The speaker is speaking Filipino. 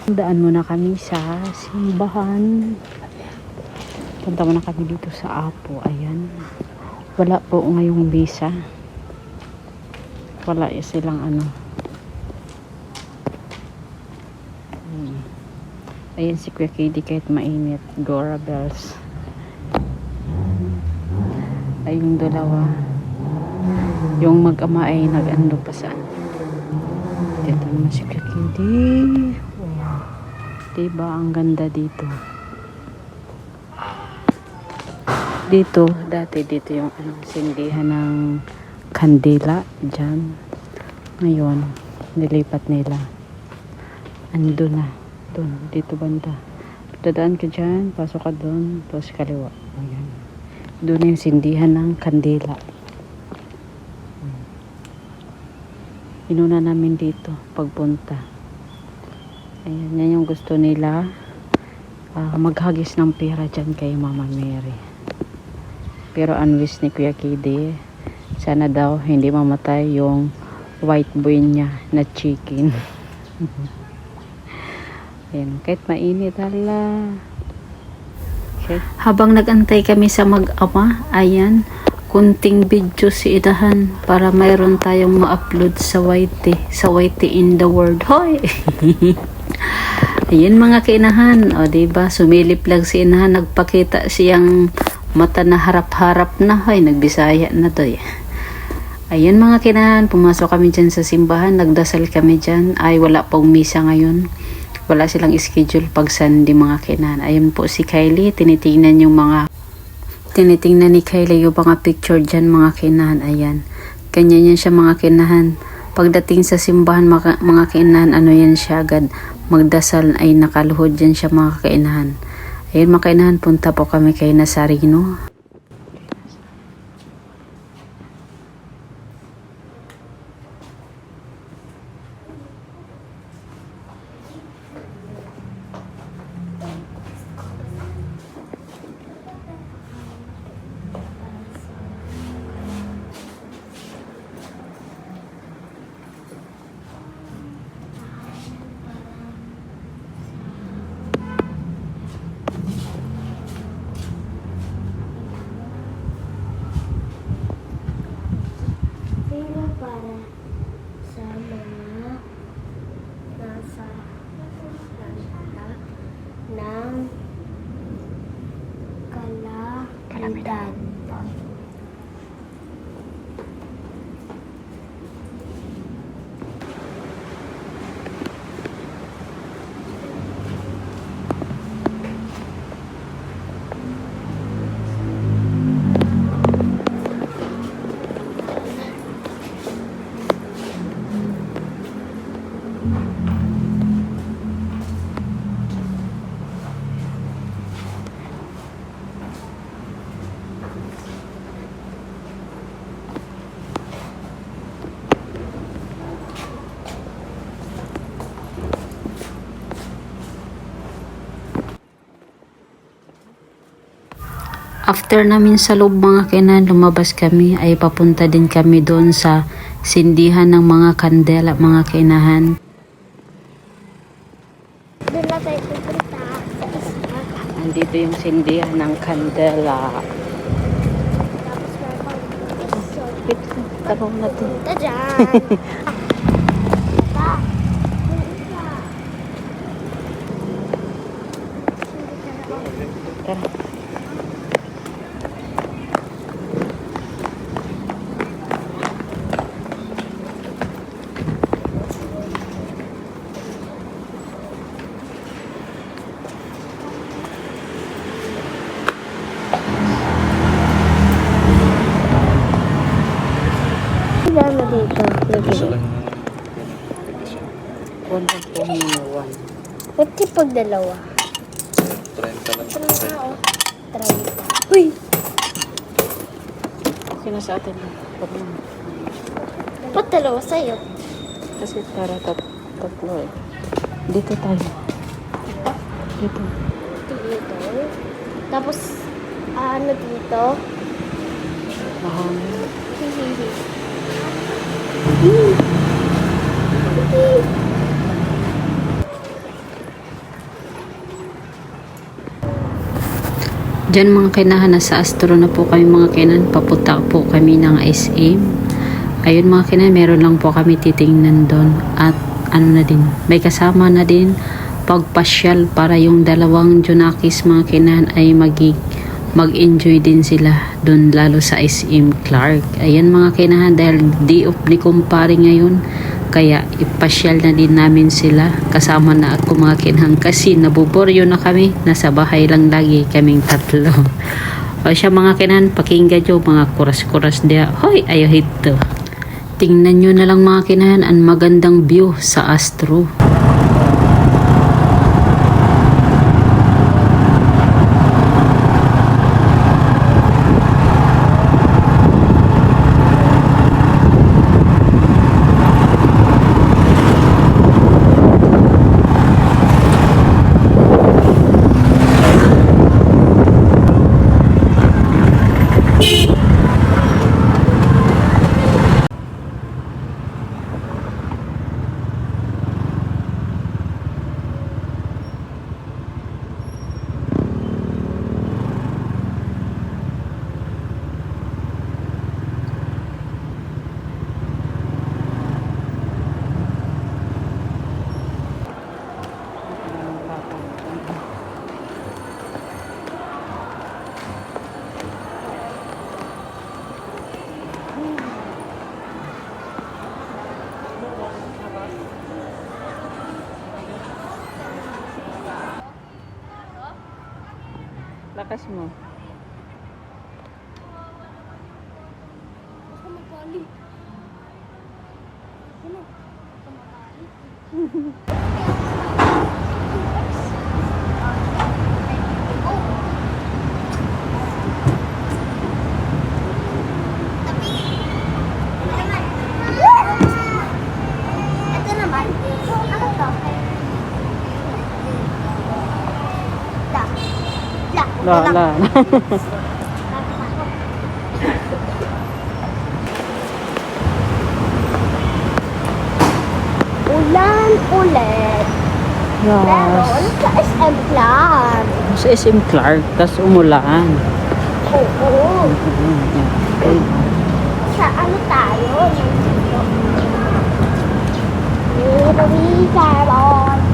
Daan muna kami sa simbahan. Punta muna kami dito sa Apo. Ayan. Wala po ngayong visa. Wala silang ano. Ayan si Kuya KD kahit mainit. Gora Bells. Ay yung dalawa. Yung mag-ama ay nag-ando pa saan. Dito naman si Kuya KD. Wow. Diba ang ganda dito. Dito, dati dito yung sindihan ng kandila dyan. Ngayon, nilipat nila. Ando na. Doon, dito banda. Dadaan ka dyan, pasok ka doon, tapos kaliwa. Ayan. Doon yung sindihan ng kandila. Inuna namin dito, pagpunta. Ayan, yan yung gusto nila. Maghagis ng pera dyan kay Mama Mary. Pero ang wish ni Kuya KD, sana daw hindi mamatay yung white boy niya na chicken. Ayan, kahit mainit hala. Okay. Habang nagantay kami sa mag-ama, ayan, kunting video si Idahan para mayroon tayong ma-upload sa YT in the world. Hoy! Ayan mga kainahan, o diba, sumilip lang si Inahan, nagpakita siyang mata na harap-harap na, hoy, nagbisaya na to eh. Ayan mga kainahan, pumasok kami dyan sa simbahan, nagdasal kami dyan, ay wala pong misa ngayon. Wala silang schedule pag Sunday mga kinan. Ayun po si Kylie, tinitingnan ni Kylie yung mga picture dyan mga kinahan. Ayan. Ganyan yan siya mga kinahan. Pagdating sa simbahan mga kinahan, ano yan siya agad. Magdasal ay nakaluhod yan siya mga kinahan. Ayun mga kinahan, punta po kami kay Nazareno. Kalamidad. After namin sa loob mga kinan, lumabas kami ay papunta din kami doon sa sindihan ng mga kandela mga kinahan. Doon na tayo pupunta sa isa. Andito yung sindihan ng kandela. Tapos meron pang Tanong natin. punta dyan. Pa. Tara. Dami dito. One of the one. Ba't di pag dalawa? 30 lang. Ito na nga o. Try. Uy! Sino sa atin? Ba't dalawa sa'yo? Kasi para tatlo eh. Dito tayo. Dito. Dito. Tapos, ano dito? Mahangin. Hihihi. Diyan mga kinahan, nasa Astro na po kami mga kinan. Papunta po kami ng SM. Ayun mga kinan, meron lang po kami titingnan doon. At ano na din, may kasama na din pagpasyal para yung dalawang Junakis mga kinan ay mag-enjoy din sila doon, lalo sa SM Clark. Ayan mga kinahan, dahil day off ni kumpare ngayon, kaya ipasyal na din namin sila. Kasama na ako mga kinahang kasi nabuboryo na kami. Nasa bahay lang lagi kaming tatlo. O siya mga kinahan, pakinggan nyo mga kuras-kuras dia. Hoy, ayaw hito. Tingnan nyo na lang mga kinahan ang magandang view sa Astro. Lakas mo. Ako magkali. Ano? Ito naman. Ano to? La. Ulan ulit. Meron sa SM Plan. Sa SM Clark, tas umulan. Oo. Okay. Sa ano tayo? Here we go.